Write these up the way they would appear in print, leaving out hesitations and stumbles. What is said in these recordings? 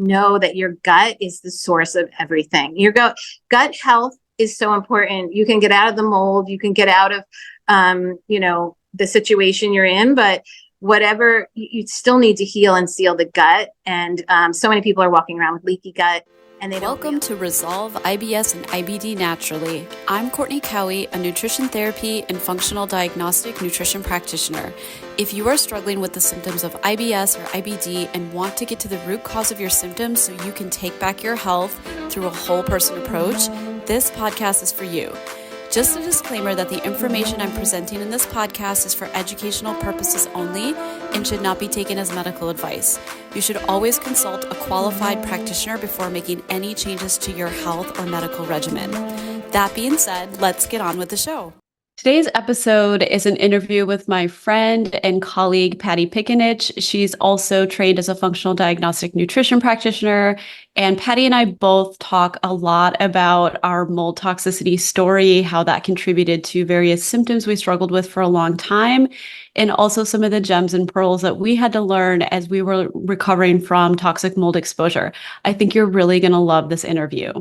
know that your gut is the source of everything. Your gut health is so important. You can get out of the mold, you can get out of, the situation you're in, but whatever, you still need to heal and seal the gut. And so many people are walking around with leaky gut. And Welcome to Resolve IBS and IBD Naturally. I'm Courtney Cowie, a nutrition therapy and functional diagnostic nutrition practitioner. If you are struggling with the symptoms of IBS or IBD and want to get to the root cause of your symptoms so you can take back your health through a whole person approach, this podcast is for you. Just a disclaimer that the information I'm presenting in this podcast is for educational purposes only and should not be taken as medical advice. You should always consult a qualified practitioner before making any changes to your health or medical regimen. That being said, let's get on with the show. Today's episode is an interview with my friend and colleague, Patty Picinich. She's also trained as a functional diagnostic nutrition practitioner. And Patty and I both talk a lot about our mold toxicity story, how that contributed to various symptoms we struggled with for a long time, and also some of the gems and pearls that we had to learn as we were recovering from toxic mold exposure. I think you're really going to love this interview.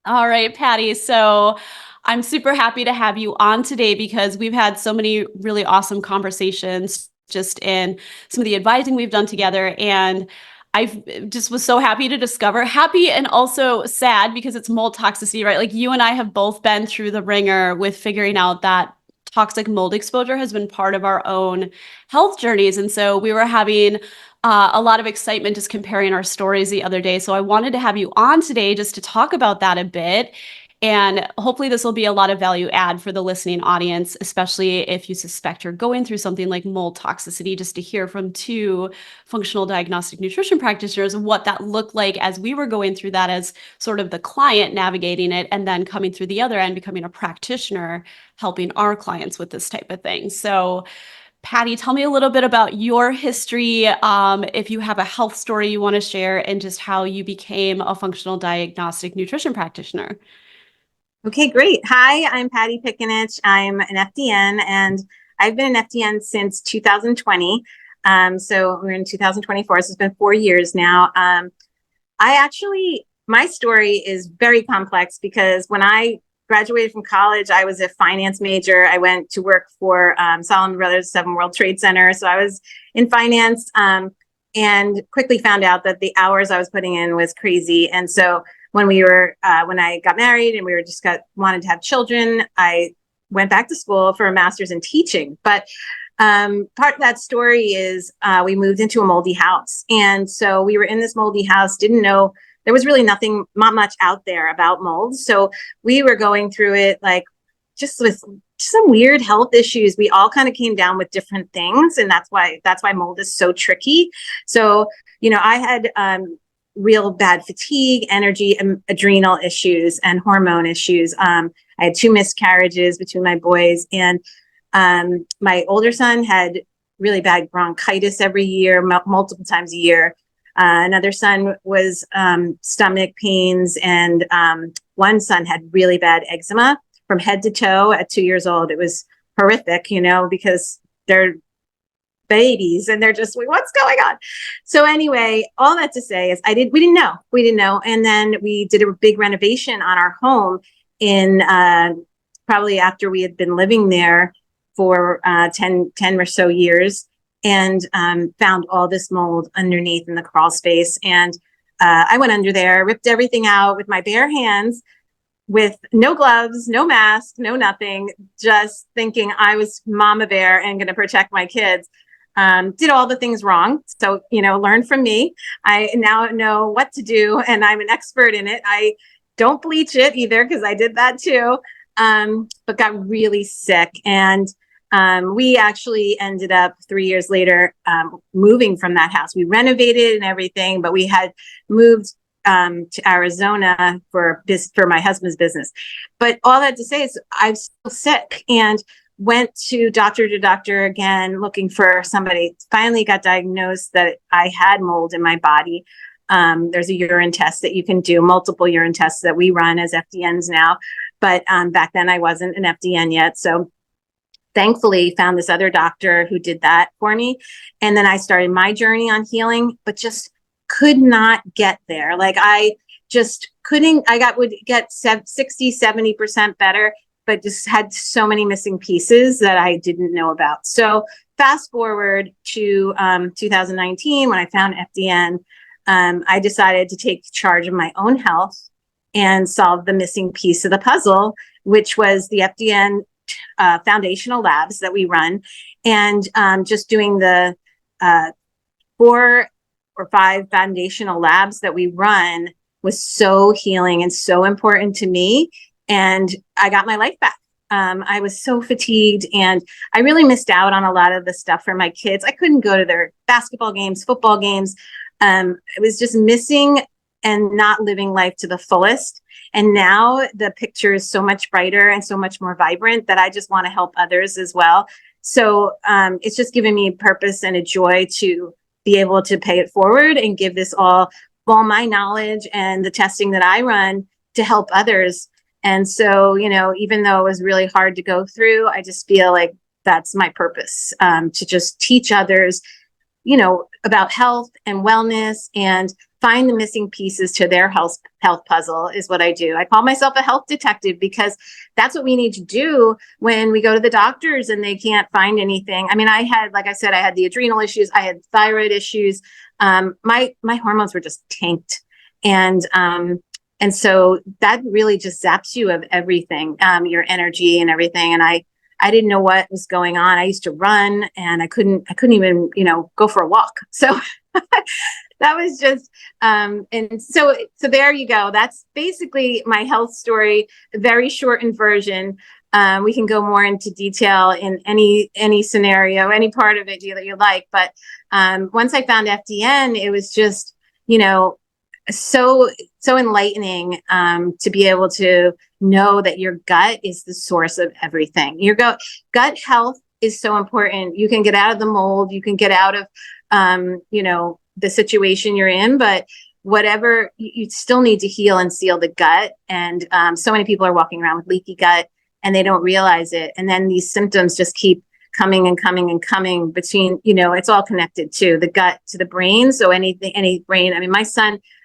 All right, Patty. So I'm super happy to have you on today because we've had so many really awesome conversations just in some of the advising we've done together. And I just was so happy to discover, happy and also sad because it's mold toxicity, right? Like you and I have both been through the ringer with figuring out that toxic mold exposure has been part of our own health journeys. And so we were having a lot of excitement just comparing our stories the other day. So I wanted to have you on today just to talk about that a bit. And hopefully this will be a lot of value add for the listening audience, especially if you suspect you're going through something like mold toxicity, just to hear from two functional diagnostic nutrition practitioners what that looked like as we were going through that as sort of the client navigating it, and then coming through the other end, becoming a practitioner, helping our clients with this type of thing. So Patty, tell me a little bit about your history, if you have a health story you want to share, and just how you became a functional diagnostic nutrition practitioner. Okay, great. Hi, I'm Patty Picinich. I'm an FDN, and I've been an FDN since 2020. So we're in 2024, so it's been 4 years now. My story is very complex because when I graduated from college, I was a finance major. I went to work for Salomon Brothers 7 World Trade Center. So I was in finance and quickly found out that the hours I was putting in was crazy. And so when I got married and wanted to have children, I went back to school for a master's in teaching. But part of that story is we moved into a moldy house. And so we were in this moldy house, didn't know, there was really not much out there about mold. So we were going through it like just with some weird health issues. We all kind of came down with different things. And that's why mold is so tricky. So, I had real bad fatigue, energy, and adrenal issues and hormone issues. I had 2 miscarriages between my boys, and my older son had really bad bronchitis every year, multiple times a year. Another son was stomach pains, and one son had really bad eczema from head to toe at 2 years old. It was horrific, because they're babies and they're just like, what's going on? So anyway, all that to say is we didn't know. And then we did a big renovation on our home in probably after we had been living there for 10 or so years, and found all this mold underneath in the crawl space. And I went under there, ripped everything out with my bare hands, with no gloves, no mask, no nothing, just thinking I was mama bear and going to protect my kids. Did all the things wrong. So, learn from me. I now know what to do, and I'm an expert in it. I don't bleach it either because I did that too, but got really sick. And we actually ended up 3 years later moving from that house. We renovated and everything, but we had moved to Arizona for my husband's business. But all that to say is I'm still sick, and went to doctor again, looking for somebody. Finally got diagnosed that I had mold in my body. There's a urine test that you can do, multiple urine tests that we run as FDNs now. But back then I wasn't an FDN yet. So thankfully found this other doctor who did that for me. And then I started my journey on healing, but just could not get there. Like I just couldn't, would get 60, 70% better, but just had so many missing pieces that I didn't know about. So fast forward to 2019, when I found FDN, I decided to take charge of my own health and solve the missing piece of the puzzle, which was the FDN foundational labs that we run, and just doing the 4 or 5 foundational labs that we run was so healing and so important to me. And I got my life back. I was so fatigued, and I really missed out on a lot of the stuff for my kids. I couldn't go to their basketball games, football games. It was just missing and not living life to the fullest. And now the picture is so much brighter and so much more vibrant that I just want to help others as well. So it's just given me purpose and a joy to be able to pay it forward and give this all my knowledge and the testing that I run to help others. And so, you know, even though it was really hard to go through, I just feel like that's my purpose, to just teach others, you know, about health and wellness and find the missing pieces to their health puzzle is what I do. I call myself a health detective because that's what we need to do when we go to the doctors and they can't find anything. I mean, like I said, I had the adrenal issues, I had thyroid issues. My hormones were just tanked. And so that really just zaps you of everything, your energy and everything. And I didn't know what was going on. I used to run and I couldn't even, you know, go for a walk. So that was just, and so there you go. That's basically my health story, a very shortened version. We can go more into detail in any scenario, any part of it that you like. But once I found FDN, it was just, you know, so enlightening to be able to know that your gut is the source of everything. Your gut health is so important. You can get out of the mold, you can get out of you know, the situation you're in, but whatever, you still need to heal and seal the gut. And so many people are walking around with leaky gut and they don't realize it. And then these symptoms just keep coming and coming and coming between, you know, it's all connected to the gut, to the brain. So any brain, I mean,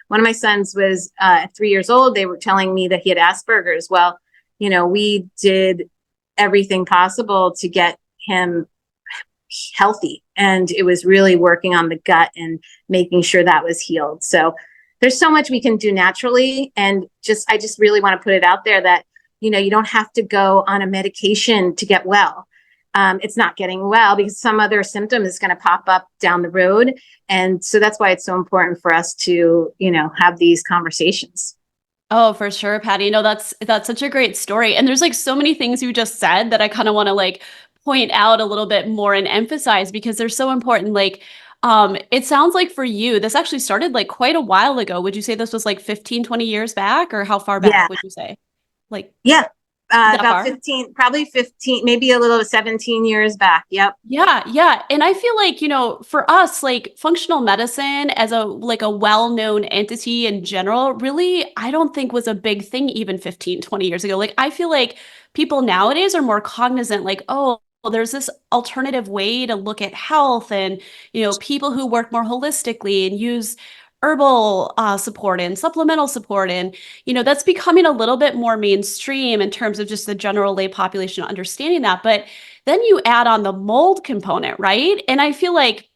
one of my sons was 3 years old. They were telling me that he had Asperger's. Well, you know, we did everything possible to get him healthy. And it was really working on the gut and making sure that was healed. So there's so much we can do naturally. And I just really want to put it out there that, you know, you don't have to go on a medication to get well. It's not getting well because some other symptom is going to pop up down the road. And so that's why it's so important for us to, you know, have these conversations. Oh, for sure, Patty. No, that's such a great story. And there's like so many things you just said that I kind of want to like point out a little bit more and emphasize because they're so important. Like, it sounds like for you, this actually started like quite a while ago. Would you say this was like 15, 20 years back, or how far back would you say? Like, yeah. About far? 15, probably 15, maybe a little 17 years back. Yep. Yeah. Yeah. And I feel like, you know, for us, like functional medicine as a well-known entity in general, really, I don't think was a big thing even 15, 20 years ago. Like, I feel like people nowadays are more cognizant, like, oh, well, there's this alternative way to look at health and, you know, people who work more holistically and use herbal support and supplemental support. And, you know, that's becoming a little bit more mainstream in terms of just the general lay population understanding that. But then you add on the mold component, right? And I feel like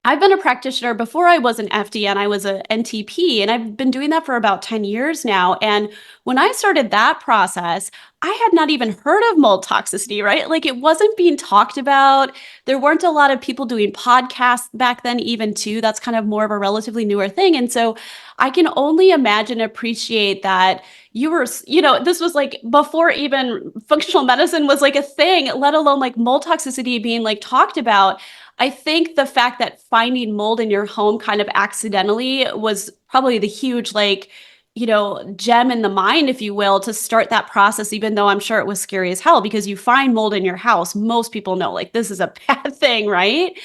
I've been a practitioner before I was an FDN. I was a NTP, and I've been doing that for about 10 years now. And when I started that process, I had not even heard of mold toxicity, right? Like it wasn't being talked about. There weren't a lot of people doing podcasts back then, even too. That's kind of more of a relatively newer thing. And so I can only imagine, appreciate that you were, you know, this was like before even functional medicine was like a thing, let alone like mold toxicity being like talked about. I think the fact that finding mold in your home kind of accidentally was probably the huge, like, you know, gem in the mind, if you will, to start that process, even though I'm sure it was scary as hell because you find mold in your house. Most people know like this is a bad thing, right?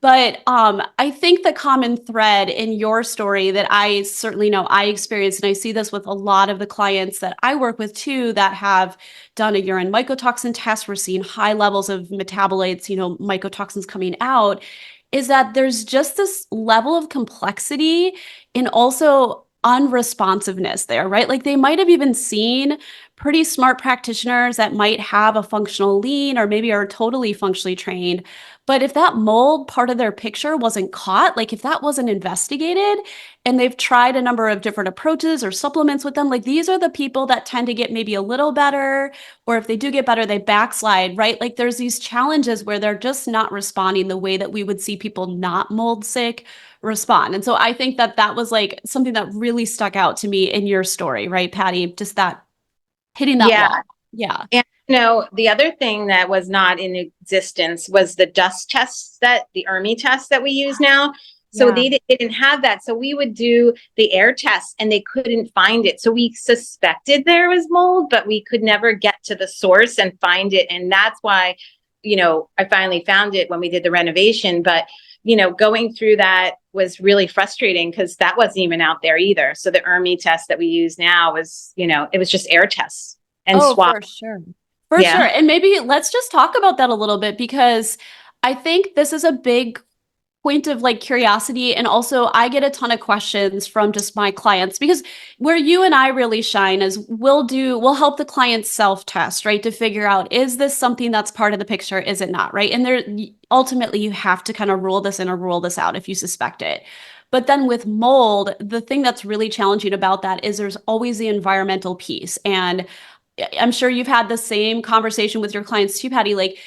But I think the common thread in your story that I certainly know I experienced, and I see this with a lot of the clients that I work with too, that have done a urine mycotoxin test, we're seeing high levels of metabolites, you know, mycotoxins coming out, is that there's just this level of complexity and also unresponsiveness there, right? Like they might have even seen pretty smart practitioners that might have a functional lean or maybe are totally functionally trained. But if that mold part of their picture wasn't caught, like if that wasn't investigated and they've tried a number of different approaches or supplements with them, like these are the people that tend to get maybe a little better, or if they do get better, they backslide, right? Like there's these challenges where they're just not responding the way that we would see people not mold sick respond. And so I think that that was like something that really stuck out to me in your story, right, Patty? Just that hitting that Yeah. wall. Yeah. And the other thing that was not in existence was the dust tests, that the ERMI test that we use now. So Yeah. they didn't have that. So we would do the air test and they couldn't find it. So we suspected there was mold, but we could never get to the source and find it. And that's why, I finally found it when we did the renovation. But, going through that was really frustrating because that wasn't even out there either. So the ERMI test that we use now was, it was just air tests and swab. For sure. For sure. And maybe let's just talk about that a little bit, because I think this is a big point of like curiosity. And also I get a ton of questions from just my clients, because where you and I really shine is we'll help the client self-test, right? To figure out, is this something that's part of the picture? Is it not, right? And there, ultimately you have to kind of rule this in or rule this out if you suspect it. But then with mold, the thing that's really challenging about that is there's always the environmental piece. And I'm sure you've had the same conversation with your clients too, Patty. Like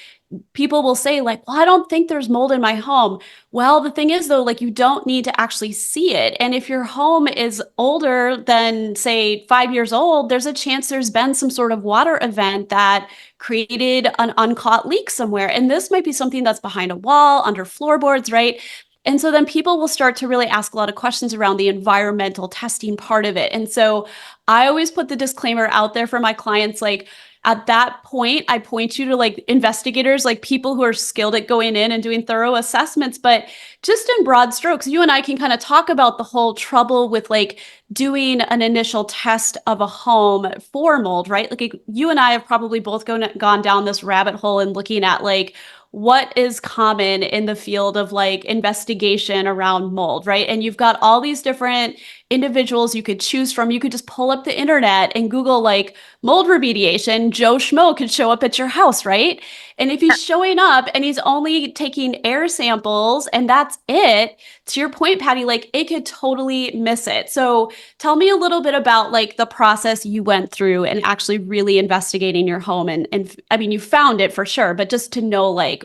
people will say like, well, I don't think there's mold in my home. Well, the thing is though, like you don't need to actually see it. And if your home is older than say 5 years old, there's a chance there's been some sort of water event that created an uncaught leak somewhere. And this might be something that's behind a wall, under floorboards, right? And so then people will start to really ask a lot of questions around the environmental testing part of it. And so I always put the disclaimer out there for my clients, like at that point, I point you to like investigators, like people who are skilled at going in and doing thorough assessments. But just in broad strokes, you and I can kind of talk about the whole trouble with like doing an initial test of a home for mold, right? Like you and I have probably both gone down this rabbit hole and looking at like, what is common in the field of like investigation around mold, right? And you've got all these different individuals you could choose from. You could just pull up the internet and Google like mold remediation. Joe Schmo could show up at your house, right? And if he's showing up and he's only taking air samples and that's it, to your point, Patty, like it could totally miss it. So tell me a little bit about like the process you went through and actually really investigating your home. And I mean, you found it for sure, but just to know like,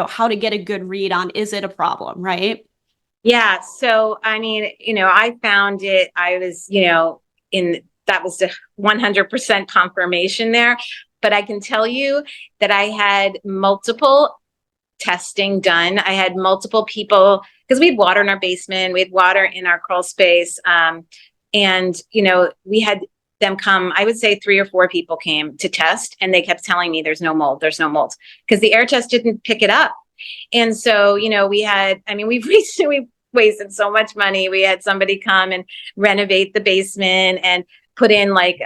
how to get a good read on, is it a problem, right? Yeah. So, I mean, I found it, I was, that was the 100% confirmation there. But I can tell you that I had multiple testing done. I had multiple people, because we had water in our basement, we had water in our crawl space. And, we had them come, I would say 3 or 4 people came to test and they kept telling me there's no mold, because the air test didn't pick it up. And so, we've recently wasted so much money. We had somebody come and renovate the basement and put in like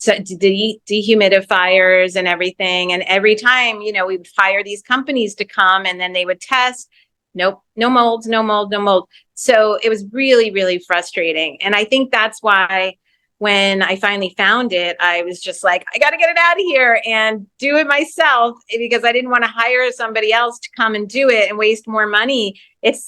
dehumidifiers and everything. And every time, we would hire these companies to come and then they would test. Nope, no mold, no mold, no mold. So it was really, really frustrating. And I think that's why when I finally found it, I was just like, I got to get it out of here and do it myself, because I didn't want to hire somebody else to come and do it and waste more money. And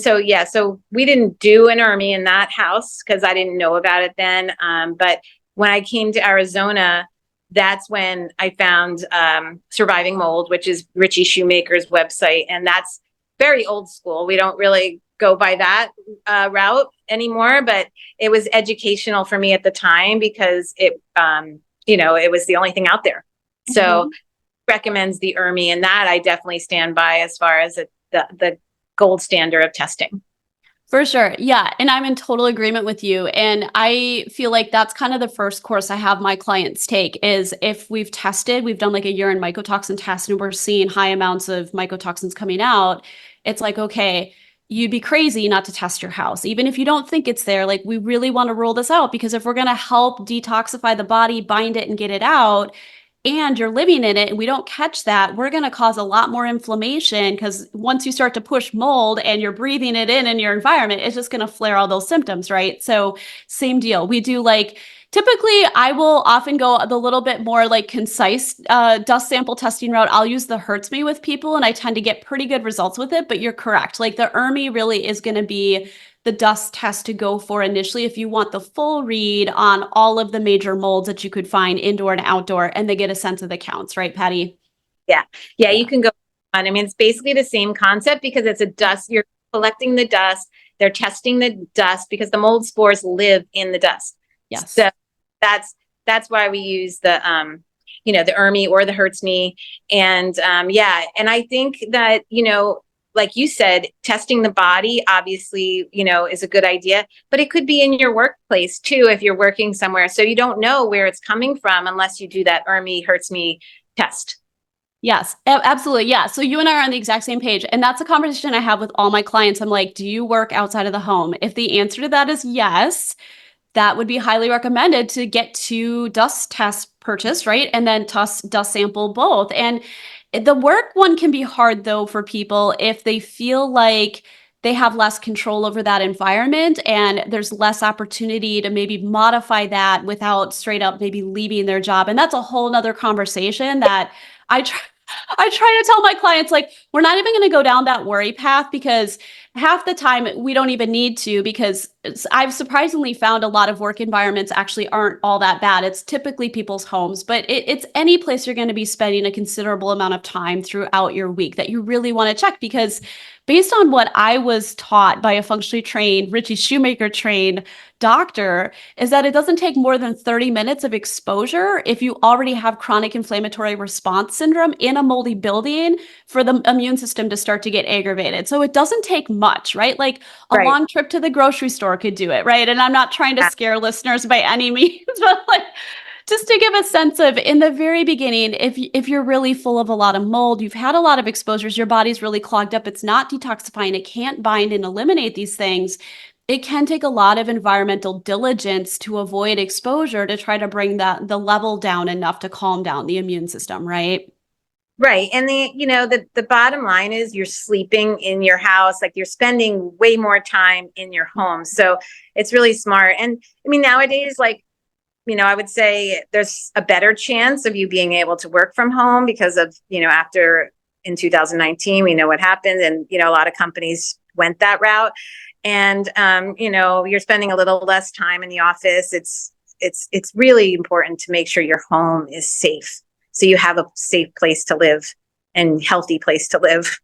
so, yeah, so we didn't do an ERMI in that house because I didn't know about it then. But when I came to Arizona, that's when I found Surviving Mold, which is Richie Shoemaker's website. And that's very old school. We don't really go by that route anymore, but it was educational for me at the time because it was the only thing out there. So recommends the ERMI, and that I definitely stand by as far as the gold standard of testing. For sure. Yeah. And I'm in total agreement with you. And I feel like that's kind of the first course I have my clients take is if we've done like a urine mycotoxin test and we're seeing high amounts of mycotoxins coming out. It's like, okay, you'd be crazy not to test your house. Even if you don't think it's there, like we really want to rule this out, because if we're going to help detoxify the body, bind it and get it out, and you're living in it and we don't catch that, we're going to cause a lot more inflammation, because once you start to push mold and you're breathing it in your environment, it's just going to flare all those symptoms, right? So same deal. We do like, typically I will often go the little bit more like concise dust sample testing route. I'll use the hurts me with people and I tend to get pretty good results with it, but you're correct. Like the ERMI really is going to be the dust test to go for initially if you want the full read on all of the major molds that you could find indoor and outdoor, and they get a sense of the counts, right, Patty? Yeah. Yeah. You can go on. I mean, it's basically the same concept because it's a dust. You're collecting the dust. They're testing the dust because the mold spores live in the dust. Yes. So that's why we use the, the ERMI or the hurts me. And, and I think that, like you said, testing the body obviously, is a good idea, but it could be in your workplace too, if you're working somewhere. So you don't know where it's coming from unless you do that ERMI hurts me test. Yes, absolutely. Yeah. So you and I are on the exact same page. And that's a conversation I have with all my clients. I'm like, do you work outside of the home? If the answer to that is yes, that would be highly recommended to get 2 dust tests purchased, right? And then dust sample both. And the work one can be hard though for people if they feel like they have less control over that environment and there's less opportunity to maybe modify that without straight up maybe leaving their job. And that's a whole nother conversation that I try to tell my clients, like, we're not even going to go down that worry path, because half the time we don't even need to, because I've surprisingly found a lot of work environments actually aren't all that bad. It's typically people's homes, but it's any place you're going to be spending a considerable amount of time throughout your week that you really want to check, because based on what I was taught by a functionally trained, Richie Shoemaker trained doctor, is that it doesn't take more than 30 minutes of exposure if you already have chronic inflammatory response syndrome in a moldy building for the immune system to start to get aggravated. So it doesn't take much, right? Like a Right. long trip to the grocery store could do it, right? And I'm not trying to scare listeners by any means, but like, just to give a sense of, in the very beginning, if you're really full of a lot of mold, you've had a lot of exposures, your body's really clogged up, it's not detoxifying, it can't bind and eliminate these things. It can take a lot of environmental diligence to avoid exposure to try to bring the level down enough to calm down the immune system, right? Right. And the bottom line is you're sleeping in your house, like you're spending way more time in your home. So it's really smart. And I mean, nowadays, like, I would say there's a better chance of you being able to work from home because of, after in 2019, we know what happened. And, a lot of companies went that route. And, you're spending a little less time in the office. It's really important to make sure your home is safe, so you have a safe place to live and healthy place to live.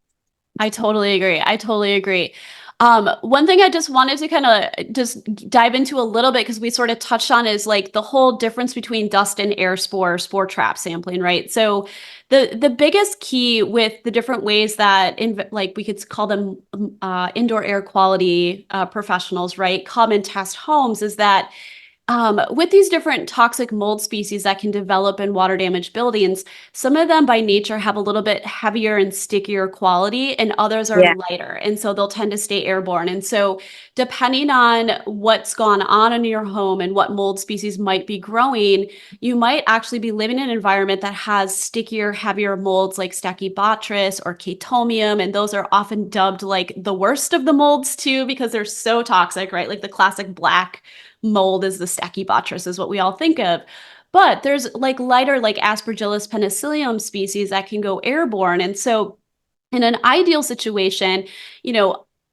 I totally agree. One thing I just wanted to kind of just dive into a little bit, because we sort of touched on, is like the whole difference between dust and air spore trap sampling, right? So the biggest key with the different ways that like we could call them indoor air quality professionals, right, come and test homes, is that with these different toxic mold species that can develop in water damaged buildings, some of them by nature have a little bit heavier and stickier quality, and others are lighter. And so they'll tend to stay airborne. And so depending on what's gone on in your home and what mold species might be growing, you might actually be living in an environment that has stickier, heavier molds like Stachybotrys or Chaetomium. And those are often dubbed like the worst of the molds too, because they're so toxic, right? Like the classic black mold is the Stachybotrys, is what we all think of. But there's like lighter, like Aspergillus penicillium species that can go airborne. And so in an ideal situation,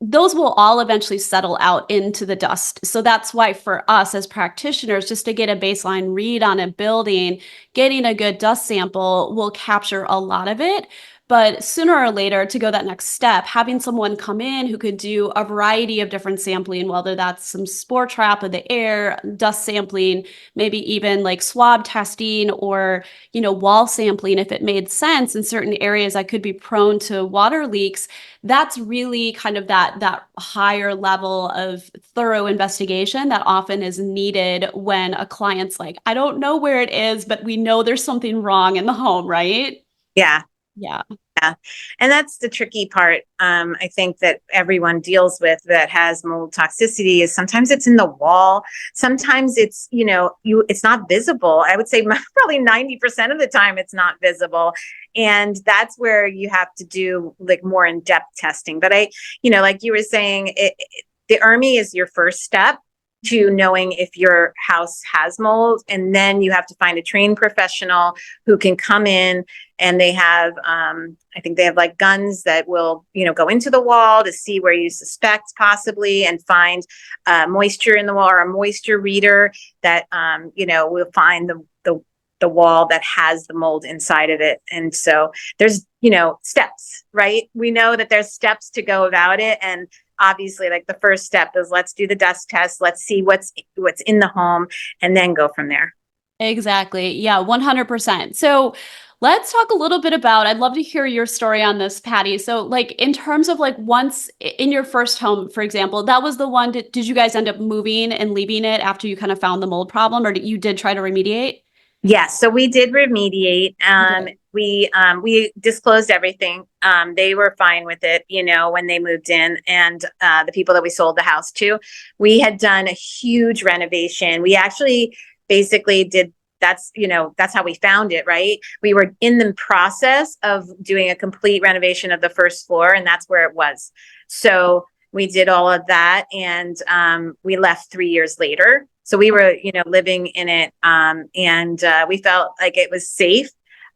those will all eventually settle out into the dust. So that's why for us as practitioners, just to get a baseline read on a building, getting a good dust sample will capture a lot of it. But sooner or later, to go that next step, having someone come in who could do a variety of different sampling, whether that's some spore trap of the air, dust sampling, maybe even like swab testing or, wall sampling, if it made sense in certain areas that could be prone to water leaks, that's really kind of that higher level of thorough investigation that often is needed when a client's like, I don't know where it is, but we know there's something wrong in the home, right? Yeah. Yeah. Yeah. And that's the tricky part. I think that everyone deals with that has mold toxicity is sometimes it's in the wall. Sometimes it's, it's not visible. I would say probably 90% of the time it's not visible. And that's where you have to do like more in-depth testing. But like you were saying, the ERMI is your first step to knowing if your house has mold. And then you have to find a trained professional who can come in, and they have, I think they have like guns that will, go into the wall to see where you suspect possibly and find moisture in the wall, or a moisture reader that, will find the wall that has the mold inside of it. And so there's, steps, right? We know that there's steps to go about it. And obviously, like the first step is let's do the dust test. Let's see what's in the home and then go from there. Exactly. Yeah, 100%. So let's talk a little bit about, I'd love to hear your story on this, Patty. So like in terms of like once in your first home, for example, that was the one, did you guys end up moving and leaving it after you kind of found the mold problem, or you did try to remediate? Yes, so we did remediate. Okay. We disclosed everything. They were fine with it, when they moved in, and the people that we sold the house to, we had done a huge renovation. We actually basically did. That's how we found it, right? We were in the process of doing a complete renovation of the first floor, and that's where it was. So we did all of that, and we left 3 years later. So we were, living in it, and we felt like it was safe.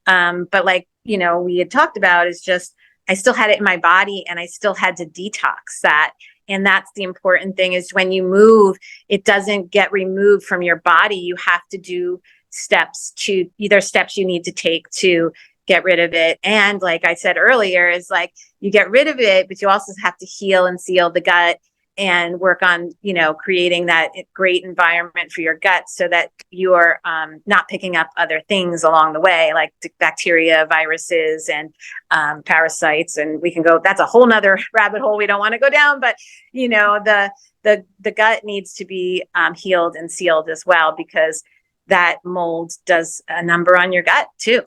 But like, we had talked about is just, I still had it in my body and I still had to detox that. And that's the important thing is when you move, it doesn't get removed from your body. You have to do steps you need to take to get rid of it. And like I said earlier, is like you get rid of it, but you also have to heal and seal the gut and work on, creating that great environment for your gut so that you're not picking up other things along the way, like bacteria, viruses, and parasites. And we can go, that's a whole nother rabbit hole we don't want to go down, but, the gut needs to be healed and sealed as well, because that mold does a number on your gut too.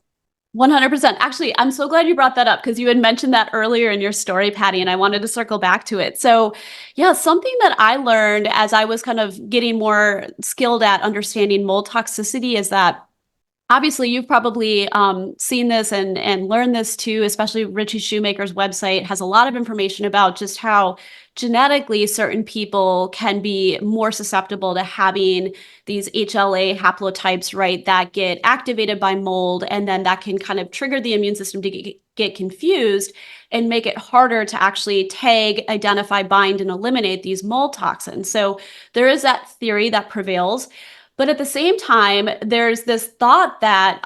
100%. Actually, I'm so glad you brought that up because you had mentioned that earlier in your story, Patty, and I wanted to circle back to it. So yeah, something that I learned as I was kind of getting more skilled at understanding mold toxicity is that obviously you've probably seen this and learned this too, especially Richie Shoemaker's website has a lot of information about just how genetically certain people can be more susceptible to having these HLA haplotypes, right, that get activated by mold, and then that can kind of trigger the immune system to get confused and make it harder to actually tag, identify, bind, and eliminate these mold toxins. So there is that theory that prevails. But at the same time, there's this thought that,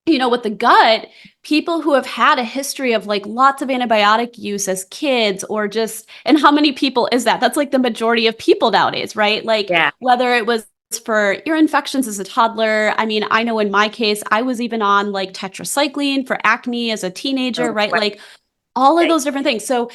with the gut, people who have had a history of like lots of antibiotic use as kids, or just, and how many people is that? That's like the majority of people nowadays, right? Like whether it was for ear infections as a toddler. I mean, I know in my case, I was even on like tetracycline for acne as a teenager, right? Like all of those different things. So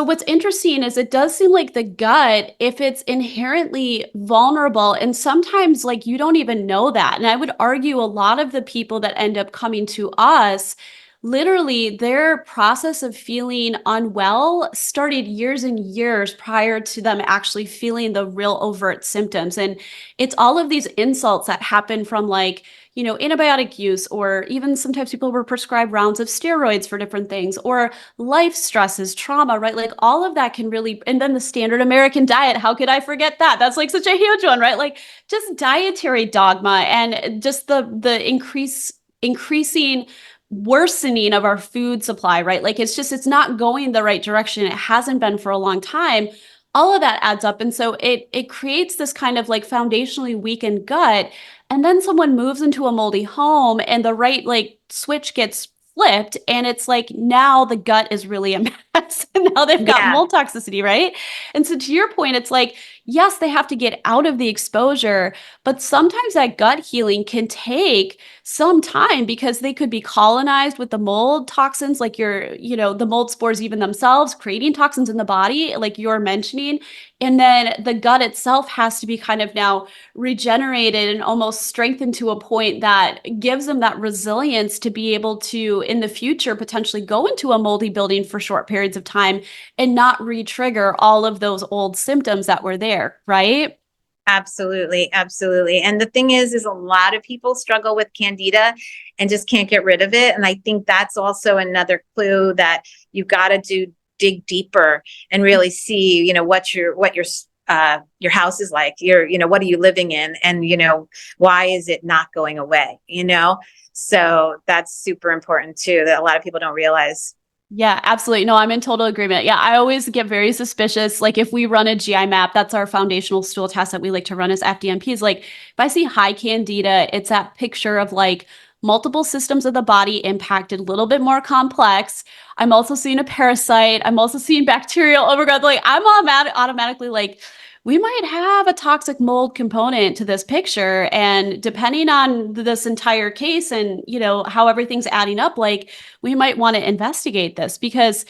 what's interesting is it does seem like the gut, if it's inherently vulnerable, and sometimes like you don't even know that. And I would argue a lot of the people that end up coming to us, literally their process of feeling unwell started years and years prior to them actually feeling the real overt symptoms. And it's all of these insults that happen from like, antibiotic use, or even sometimes people were prescribed rounds of steroids for different things, or life stresses, trauma, right? Like all of that can really, and then the standard American diet, how could I forget that? That's like such a huge one, right? Like just dietary dogma and just the increasing worsening of our food supply, right? Like it's not going the right direction. It hasn't been for a long time. All of that adds up. And so it creates this kind of like foundationally weakened gut. And then someone moves into a moldy home and the right like switch gets flipped. And it's like now the gut is really a mess. And now they've got mold toxicity, right? And so to your point, it's like, yes, they have to get out of the exposure, but sometimes that gut healing can take some time because they could be colonized with the mold toxins, like the mold spores even themselves creating toxins in the body, like you're mentioning. And then the gut itself has to be kind of now regenerated and almost strengthened to a point that gives them that resilience to be able to, in the future, potentially go into a moldy building for short periods of time and not re-trigger all of those old symptoms that were there, right? Absolutely, absolutely. And the thing is a lot of people struggle with candida and just can't get rid of it. And I think that's also another clue that you got to dig deeper and really see, what your house is like. What are you living in, and why is it not going away? So that's super important too, that a lot of people don't realize. Yeah, absolutely. No, I'm in total agreement. Yeah, I always get very suspicious. Like if we run a GI map, that's our foundational stool test that we like to run as FDN-Ps. Like if I see high candida, it's that picture of like multiple systems of the body impacted, a little bit more complex. I'm also seeing a parasite. I'm also seeing bacterial overgrowth. Like I'm automatically like, we might have a toxic mold component to this picture. And depending on this entire case and, how everything's adding up, like we might want to investigate this because,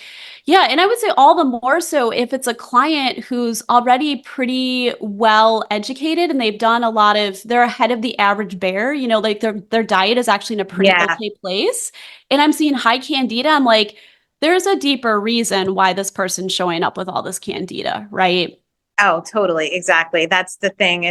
yeah. And I would say all the more so if it's a client who's already pretty well educated and they've done they're ahead of the average bear, like their diet is actually in a pretty okay place. And I'm seeing high candida. I'm like, there's a deeper reason why this person's showing up with all this candida, right? Oh, totally. Exactly. That's the thing.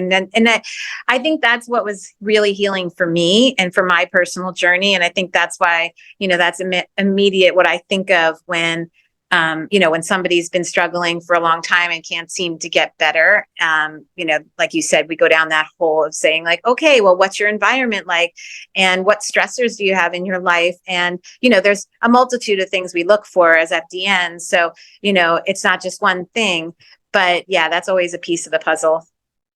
I think that's what was really healing for me and for my personal journey. And I think that's why, that's immediate what I think of when, when somebody's been struggling for a long time and can't seem to get better. Like you said, we go down that hole of saying like, okay, well, what's your environment like? And what stressors do you have in your life? And, there's a multitude of things we look for as FDN. So, it's not just one thing. But yeah, that's always a piece of the puzzle.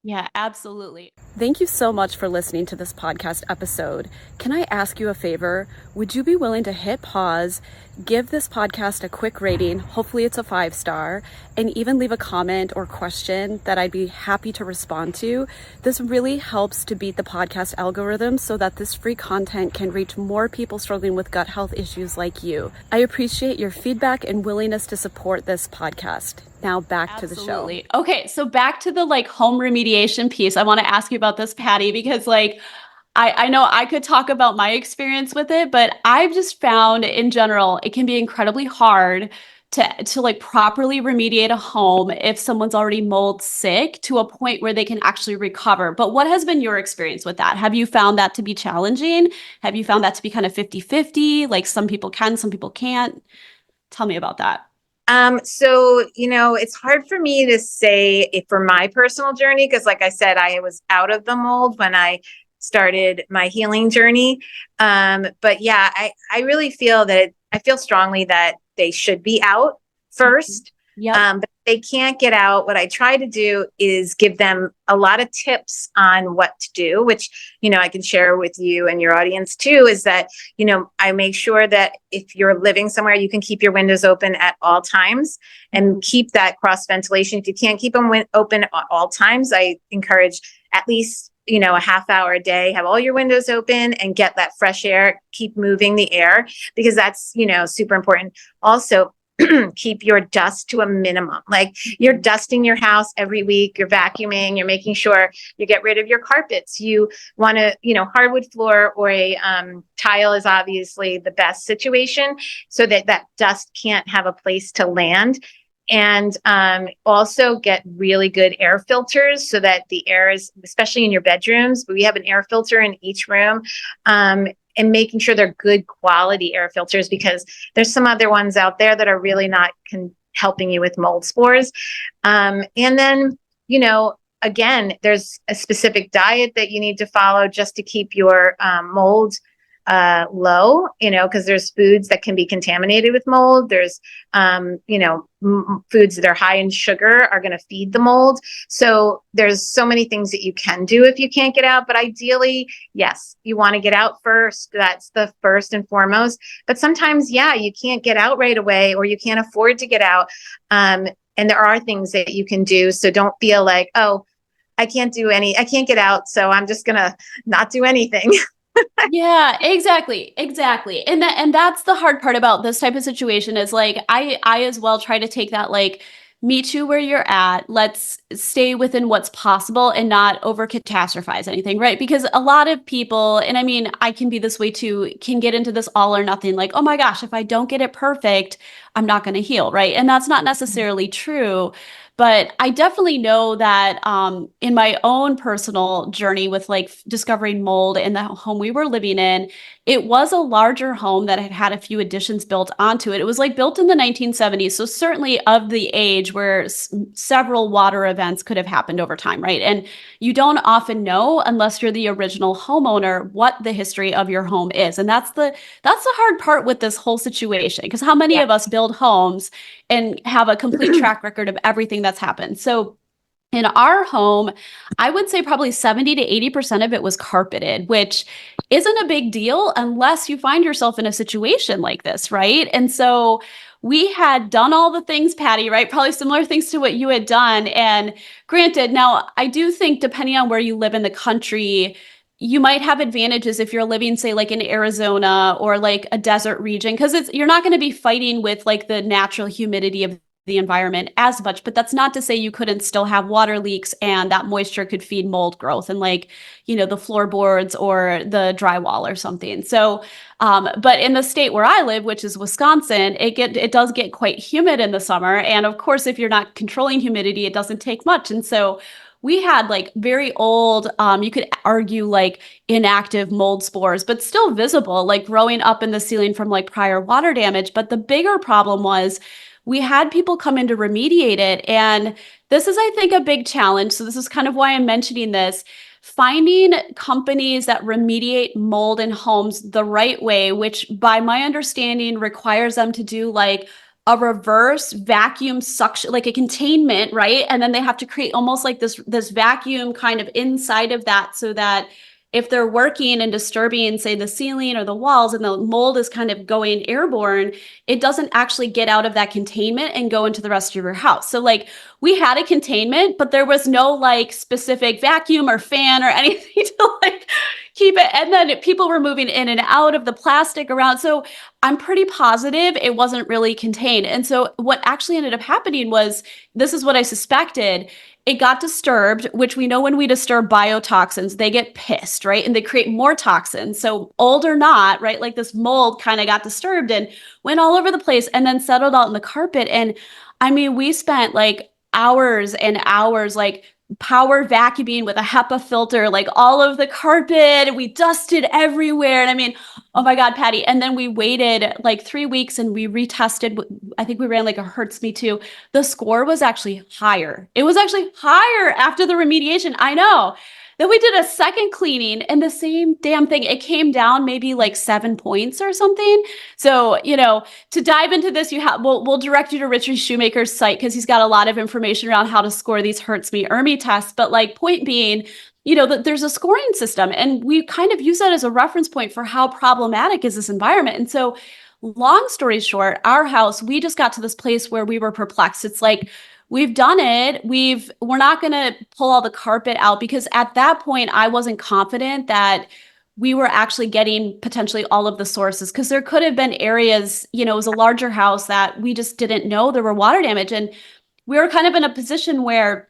Yeah, absolutely. Thank you so much for listening to this podcast episode. Can I ask you a favor? Would you be willing to hit pause, give this podcast a quick rating, hopefully it's a 5-star, and even leave a comment or question that I'd be happy to respond to? This really helps to beat the podcast algorithm so that this free content can reach more people struggling with gut health issues like you. I appreciate your feedback and willingness to support this podcast. Now back to the show. Okay, so back to the like home remediation piece. I want to ask you about this, Patty, because like I know I could talk about my experience with it, but I've just found in general it can be incredibly hard to like properly remediate a home if someone's already mold sick to a point where they can actually recover. But what has been your experience with that? Have you found that to be challenging? Have you found that to be kind of 50-50? Like some people can, some people can't? Tell me about that. So, it's hard for me to say for my personal journey, because like I said, I was out of the mold when I started my healing journey. But yeah, I really feel that I feel strongly that they should be out first. Yeah. But if they can't get out, what I try to do is give them a lot of tips on what to do, which, I can share with you and your audience too, is that, I make sure that if you're living somewhere, you can keep your windows open at all times and keep that cross ventilation. If you can't keep them open at all times, I encourage at least, a half hour a day, have all your windows open and get that fresh air, keep moving the air, because that's, super important. Also, keep your dust to a minimum. Like you're dusting your house every week, you're vacuuming, you're making sure you get rid of your carpets. You want to, hardwood floor or a tile is obviously the best situation so that dust can't have a place to land. And also get really good air filters so that the air is, especially in your bedrooms, we have an air filter in each room. And making sure they're good quality air filters, because there's some other ones out there that are really not helping you with mold spores. And then, again, there's a specific diet that you need to follow just to keep your mold low, because there's foods that can be contaminated with mold. There's, foods that are high in sugar are going to feed the mold. So there's so many things that you can do if you can't get out. But ideally, yes, you want to get out first. That's the first and foremost. But sometimes, yeah, you can't get out right away or you can't afford to get out. And there are things that you can do. So don't feel like, oh, I can't get out. So I'm just going to not do anything. Yeah, exactly. Exactly. And that's the hard part about this type of situation is like I as well try to take that like meet you where you're at. Let's stay within what's possible and not over catastrophize anything, right? Because a lot of people, and I mean, I can be this way too, can get into this all or nothing like, "Oh my gosh, if I don't get it perfect, I'm not going to heal," right? And that's not necessarily true. But I definitely know that in my own personal journey with like discovering mold in the home we were living in, it was a larger home that had had a few additions built onto it. It was like built in the 1970s. So certainly of the age where several water events could have happened over time, right? And you don't often know unless you're the original homeowner what the history of your home is. And that's the hard part with this whole situation. Because how many Yeah. of us build homes and have a complete track record of everything that's happened? So in our home, I would say probably 70 to 80% of it was carpeted, which isn't a big deal unless you find yourself in a situation like this, right? And so we had done all the things, Patty, right? Probably similar things to what you had done. And granted, now I do think depending on where you live in the country, you might have advantages if you're living, say, like in Arizona or like a desert region, because you're not going to be fighting with like the natural humidity of the environment as much. But that's not to say you couldn't still have water leaks and that moisture could feed mold growth and like, the floorboards or the drywall or something. So, but in the state where I live, which is Wisconsin, it does get quite humid in the summer. And of course, if you're not controlling humidity, it doesn't take much. And so we had like very old, you could argue like inactive mold spores, but still visible, like growing up in the ceiling from like prior water damage. But the bigger problem was we had people come in to remediate it. And this is, I think, a big challenge. So this is kind of why I'm mentioning this. Finding companies that remediate mold in homes the right way, which by my understanding requires them to do like a reverse vacuum suction, like a containment, right? And then they have to create almost like this vacuum kind of inside of that so that if they're working and disturbing, say, the ceiling or the walls and the mold is kind of going airborne, it doesn't actually get out of that containment and go into the rest of your house. So like we had a containment, but there was no like specific vacuum or fan or anything to like keep it. And then people were moving in and out of the plastic around. So I'm pretty positive it wasn't really contained. And so what actually ended up happening was, this is what I suspected. It got disturbed, which we know when we disturb biotoxins, they get pissed, right? And they create more toxins. So old or not, right? Like this mold kind of got disturbed and went all over the place and then settled out in the carpet. And I mean, we spent like hours and hours, like power vacuuming with a HEPA filter, like all of the carpet. We dusted everywhere. And I mean, oh my God, Patty. And then we waited like 3 weeks and we retested. I think we ran like a Hertz Me Too. The score was actually higher. It was actually higher after the remediation. I know. Then we did a second cleaning and the same damn thing. It came down maybe like 7 points or something. So, to dive into this, we'll direct you to Richard Shoemaker's site because he's got a lot of information around how to score these Hertz Me ERMI tests. But like point being, that there's a scoring system and we kind of use that as a reference point for how problematic is this environment. And so long story short, our house, we just got to this place where we were perplexed. It's like, we've done it. We're not going to pull all the carpet out because at that point I wasn't confident that we were actually getting potentially all of the sources because there could have been areas, it was a larger house that we just didn't know there were water damage. And we were kind of in a position where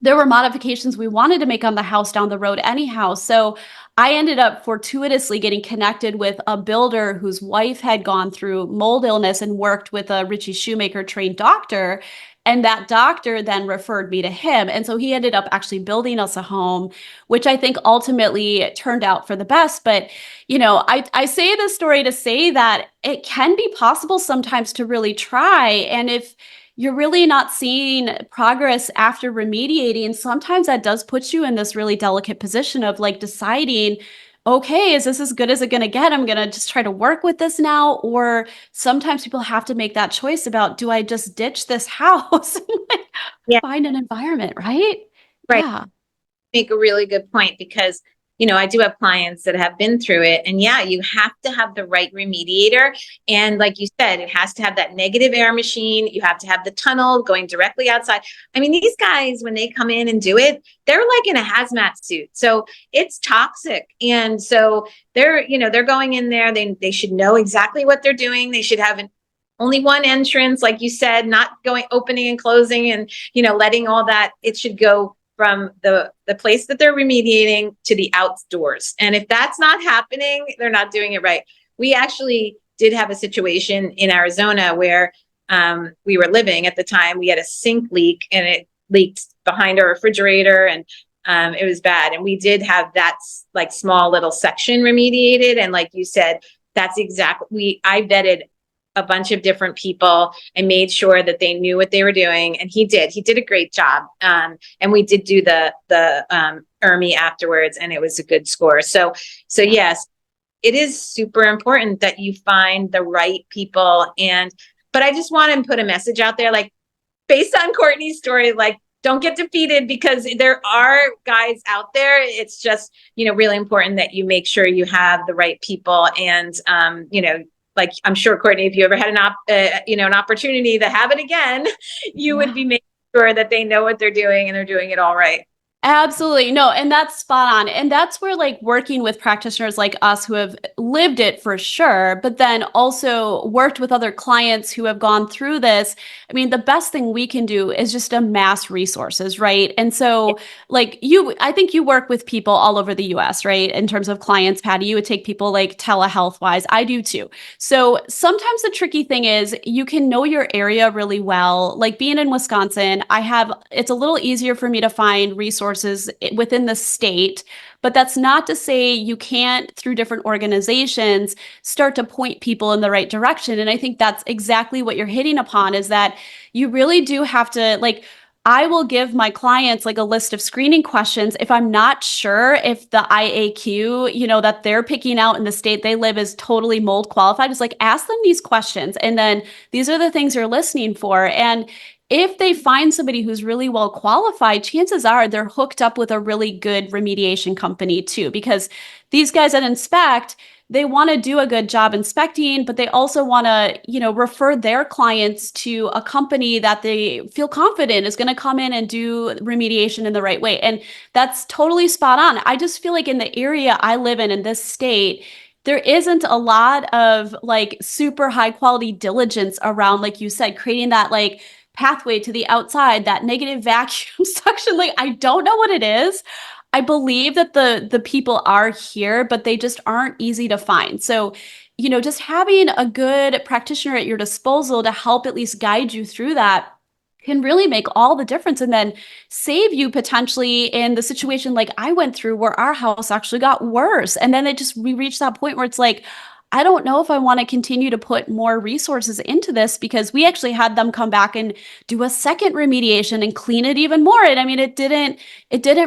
there were modifications we wanted to make on the house down the road anyhow. So I ended up fortuitously getting connected with a builder whose wife had gone through mold illness and worked with a Richie Shoemaker trained doctor. And that doctor then referred me to him. And so he ended up actually building us a home, which I think ultimately turned out for the best. But, I say this story to say that it can be possible sometimes to really try. And if you're really not seeing progress after remediating, sometimes that does put you in this really delicate position of like deciding, okay, is this as good as it's going to get? I'm going to just try to work with this now. Or sometimes people have to make that choice about, do I just ditch this house and Yeah. find an environment, right? Right. Yeah. Make a really good point because I do have clients that have been through it. And yeah, you have to have the right remediator. And like you said, it has to have that negative air machine. You have to have the tunnel going directly outside. I mean, these guys, when they come in and do it, they're like in a hazmat suit. So it's toxic. And so they're going in there. They should know exactly what they're doing. They should have only one entrance, like you said, not going opening and closing and, letting all that. It should go from the place that they're remediating to the outdoors. And if that's not happening, they're not doing it right. We actually did have a situation in Arizona where we were living at the time. We had a sink leak and it leaked behind our refrigerator, and it was bad. And we did have that like small little section remediated. And like you said, that's exactly, I vetted a bunch of different people and made sure that they knew what they were doing. And he did a great job. And we did do the ERMI afterwards, and it was a good score. So yes, it is super important that you find the right people. But I just want to put a message out there, like based on Courtney's story, like don't get defeated, because there are guys out there. It's just, really important that you make sure you have the right people. And, like I'm sure, Courtney, if you ever had an opportunity to have it again, you would be making sure that they know what they're doing and they're doing it all right. Absolutely. No, and that's spot on. And that's where like working with practitioners like us who have lived it for sure, but then also worked with other clients who have gone through this. I mean, the best thing we can do is just amass resources, right? And so I think you work with people all over the US, right? In terms of clients, Patty, you would take people like telehealth wise. I do too. So sometimes the tricky thing is you can know your area really well. Like being in Wisconsin, it's a little easier for me to find resources within the state, but that's not to say you can't, through different organizations, start to point people in the right direction. And I think that's exactly what you're hitting upon, is that you really do have to, like, I will give my clients like a list of screening questions if I'm not sure if the IAQ, that they're picking out in the state they live is totally mold qualified. Just like ask them these questions, and then these are the things you're listening for. And if they find somebody who's really well qualified, chances are they're hooked up with a really good remediation company too, because these guys that inspect, they want to do a good job inspecting, but they also want to, refer their clients to a company that they feel confident is going to come in and do remediation in the right way. And that's totally spot on. I just feel like in the area I live in this state, there isn't a lot of like super high quality diligence around, like you said, creating that like pathway to the outside, that negative vacuum suction. Like, I don't know what it is. I believe that the people are here, but they just aren't easy to find. So, just having a good practitioner at your disposal to help at least guide you through that can really make all the difference, and then save you potentially in the situation like I went through where our house actually got worse. And then we reached that point where it's like, I don't know if I want to continue to put more resources into this, because we actually had them come back and do a second remediation and clean it even more. And I mean, it didn't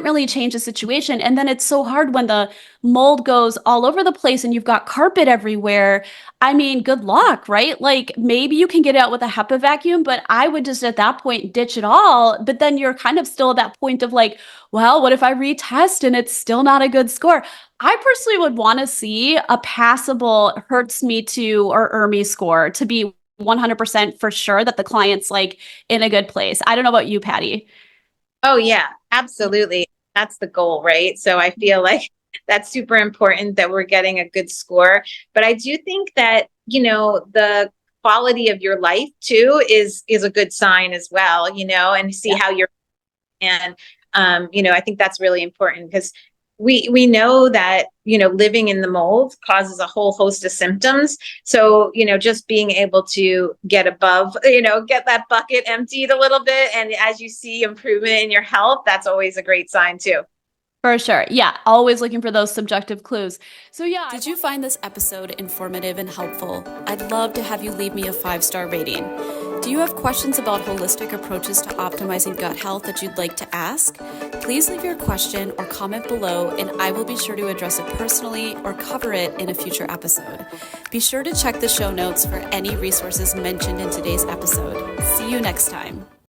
really change the situation. And then it's so hard when the mold goes all over the place and you've got carpet everywhere. I mean, good luck, right? Like maybe you can get it out with a HEPA vacuum, but I would just at that point ditch it all. But then you're kind of still at that point of like, well, what if I retest and it's still not a good score? I personally would want to see a passable hurts me to or ERMI score to be 100% for sure that the client's like in a good place. I don't know about you, Patty. Oh yeah, absolutely. That's the goal, right? So I feel like that's super important that we're getting a good score. But I do think that, the quality of your life too is a good sign as well, and see how you're, and, I think that's really important, because we know that, living in the mold causes a whole host of symptoms. So, just being able to get above, get that bucket emptied a little bit. And as you see improvement in your health, that's always a great sign too. For sure. Yeah. Always looking for those subjective clues. So yeah. Did you find this episode informative and helpful? I'd love to have you leave me a 5-star rating. Do you have questions about holistic approaches to optimizing gut health that you'd like to ask? Please leave your question or comment below, and I will be sure to address it personally or cover it in a future episode. Be sure to check the show notes for any resources mentioned in today's episode. See you next time.